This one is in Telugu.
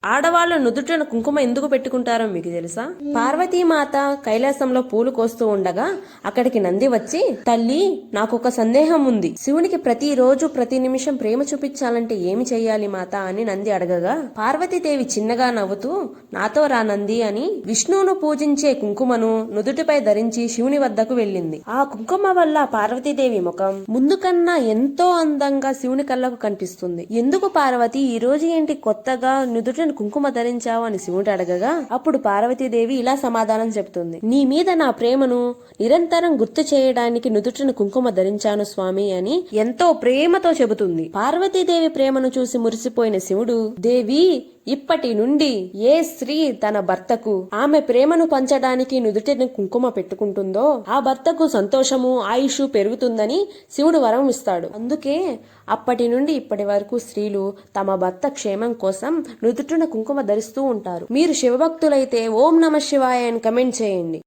ఆడవాళ్ళు నుదుటిన కుంకుమ ఎందుకు పెట్టుకుంటారో మీకు తెలుసా? పార్వతీమాత కైలాసంలో పూలు కోస్తూ ఉండగా అక్కడికి నంది వచ్చి, తల్లి నాకొక సందేహం ఉంది. శివునికి ప్రతిరోజు ప్రతి నిమిషం ప్రేమ చూపించాలంటే ఏమి చెయ్యాలి మాత అని నంది అడగగా, పార్వతీదేవి చిన్నగా నవ్వుతూ నాతో రా నంది అని విష్ణువును పూజించే కుంకుమను నుదుటిపై ధరించి శివుని వద్దకు వెళ్ళింది. ఆ కుంకుమ వల్ల పార్వతీదేవి ముఖం ముందు కన్నా ఎంతో అందంగా శివుని కళ్ళకు కనిపిస్తుంది. ఎందుకు పార్వతి ఈ రోజు ఏంటి కొత్తగా నుదుటిన కుంకుమ ధరించావు అని శివుడు అడగగా, అప్పుడు పార్వతీదేవి ఇలా సమాధానం చెప్తుంది. నీ మీద నా ప్రేమను నిరంతరం గుర్తు చేయడానికి నుదుటిన కుంకుమ ధరించాను స్వామి అని ఎంతో ప్రేమతో చెబుతుంది. పార్వతీదేవి ప్రేమను చూసి మురిసిపోయిన శివుడు, దేవి ఇప్పటి నుండి ఏ స్త్రీ తన భర్తకు ఆమె ప్రేమను పంచడానికి నుదుటిన కుంకుమ పెట్టుకుంటుందో ఆ భర్తకు సంతోషము ఆయుష్ పెరుగుతుందని శివుడు వరం ఇస్తాడు. అందుకే అప్పటి నుండి ఇప్పటి వరకు స్త్రీలు తమ భర్త క్షేమం కోసం నుదుటిన కుంకుమ ధరిస్తూ ఉంటారు. మీరు శివభక్తులైతే ఓం నమ శివాయ అని కమెంట్ చేయండి.